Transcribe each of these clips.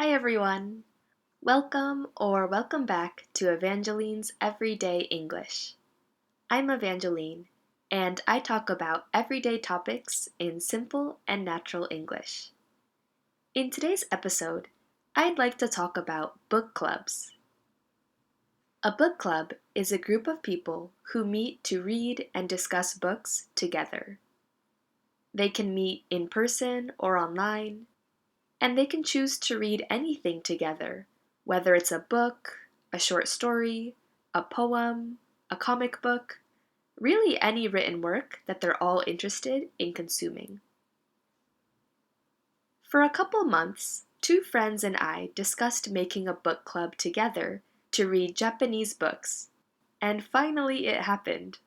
Hi everyone! Welcome back to Evangeline's Everyday English. I'm Evangeline, and I talk about everyday topics in simple and natural English. In today's episode, I'd like to talk about book clubs. A book club is a group of people who meet to read and discuss books together. They can meet in person or online, and they can choose to read anything together, whether it's a book, a short story, a poem, a comic book, really any written work that they're all interested in consuming. For a couple months, two friends and I discussed making a book club together to read Japanese books, and finally it happened.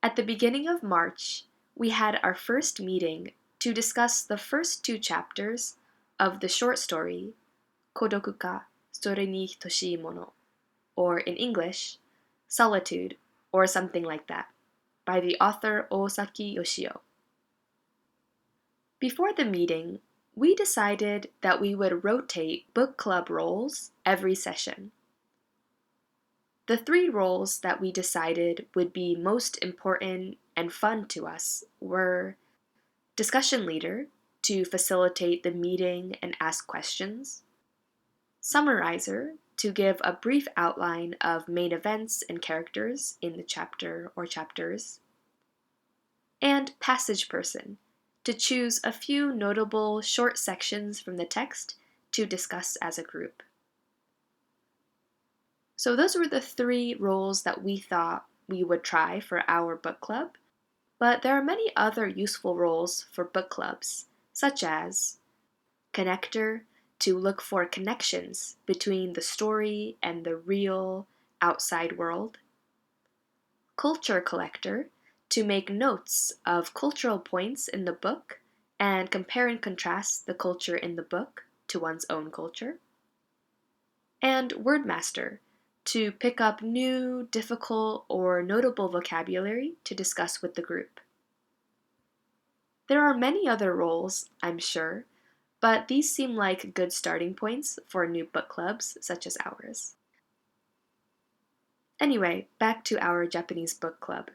At the beginning of March, we had our first meeting to discuss the first two chapters of the short story, Kodoku ka sore ni hitoshii mono, or in English, Solitude, or something like that, by the author Osaki Yoshio. Before the meeting, we decided that we would rotate book club roles every session. The three roles that we decided would be most important and fun to us were discussion leader to facilitate the meeting and ask questions, summarizer to give a brief outline of main events and characters in the chapter or chapters, and passage person to choose a few notable short sections from the text to discuss as a group. So those were the three roles that we thought we would try for our book club, but there are many other useful roles for book clubs, such as connector to look for connections between the story and the real outside world, culture collector to make notes of cultural points in the book and compare and contrast the culture in the book to one's own culture, and wordmaster to pick up new, difficult, or notable vocabulary to discuss with the group. There are many other roles, I'm sure, but these seem like good starting points for new book clubs such as ours. Anyway, back to our Japanese book club.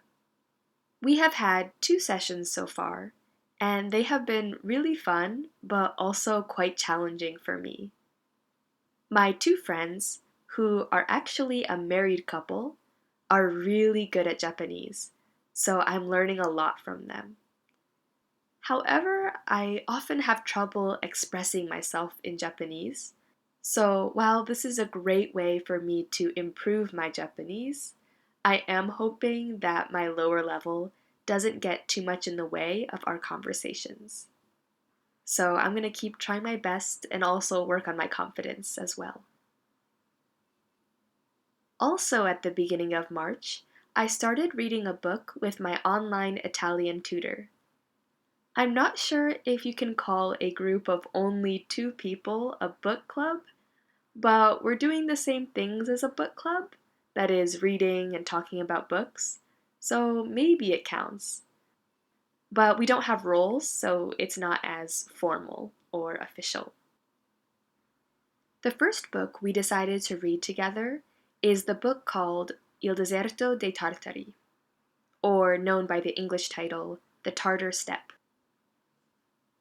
We have had 2 sessions so far, and they have been really fun, but also quite challenging for me. My 2 friends, who are actually a married couple, are really good at Japanese, so I'm learning a lot from them. However, I often have trouble expressing myself in Japanese, so while this is a great way for me to improve my Japanese, I am hoping that my lower level doesn't get too much in the way of our conversations. So I'm going to keep trying my best and also work on my confidence as well. Also at the beginning of March, I started reading a book with my online Italian tutor. I'm not sure if you can call a group of only 2 people a book club, but we're doing the same things as a book club, that is, reading and talking about books, so maybe it counts. But we don't have roles, so it's not as formal or official. The first book we decided to read together is the book called Il deserto dei Tartari, or known by the English title, The Tartar Steppe.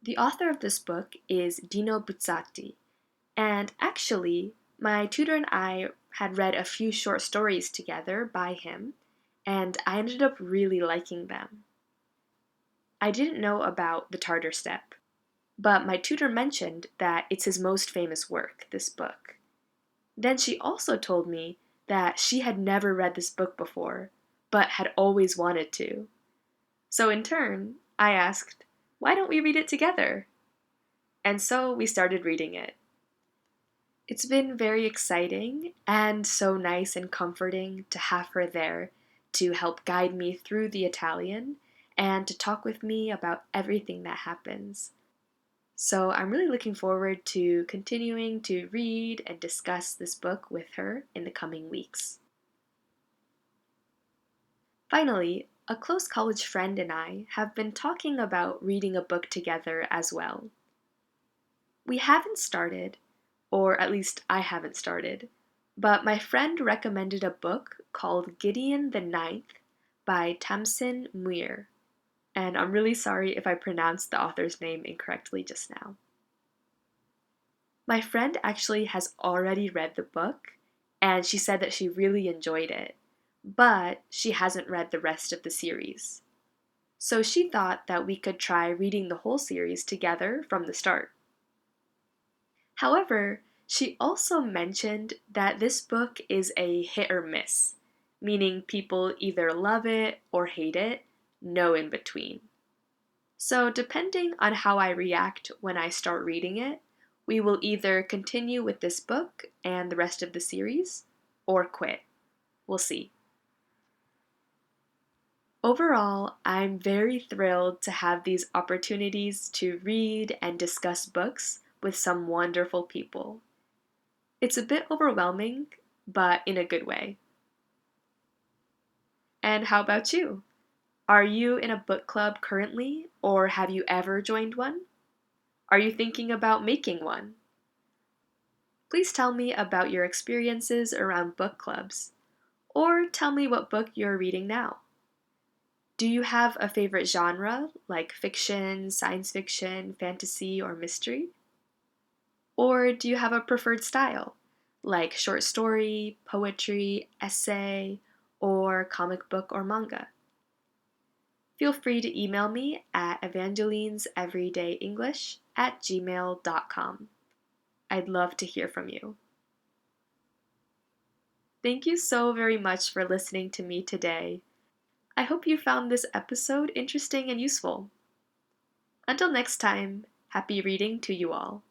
The author of this book is Dino Buzzati, and actually, my tutor and I had read a few short stories together by him, and I ended up really liking them. I didn't know about The Tartar Steppe, but my tutor mentioned that it's his most famous work, this book. Then she also told me that she had never read this book before, but had always wanted to. So in turn, I asked, why don't we read it together? And so we started reading it. It's been very exciting and so nice and comforting to have her there to help guide me through the Italian and to talk with me about everything that happens. So I'm really looking forward to continuing to read and discuss this book with her in the coming weeks. Finally, a close college friend and I have been talking about reading a book together as well. We haven't started, or at least I haven't started. But my friend recommended a book called Gideon the Ninth by Tamsyn Muir, and I'm really sorry if I pronounced the author's name incorrectly just now. My friend actually has already read the book, and she said that she really enjoyed it, but she hasn't read the rest of the series. So she thought that we could try reading the whole series together from the start. However, she also mentioned that this book is a hit or miss, meaning people either love it or hate it, no in between. So, depending on how I react when I start reading it, we will either continue with this book and the rest of the series, or quit. We'll see. Overall, I'm very thrilled to have these opportunities to read and discuss books with some wonderful people. It's a bit overwhelming, but in a good way. And how about you? Are you in a book club currently, or have you ever joined one? Are you thinking about making one? Please tell me about your experiences around book clubs, or tell me what book you're reading now. Do you have a favorite genre, like fiction, science fiction, fantasy, or mystery? Or do you have a preferred style, like short story, poetry, essay, or comic book or manga? Feel free to email me at evangelineseverydayenglish@gmail.com. I'd love to hear from you. Thank you so very much for listening to me today. I hope you found this episode interesting and useful. Until next time, happy reading to you all.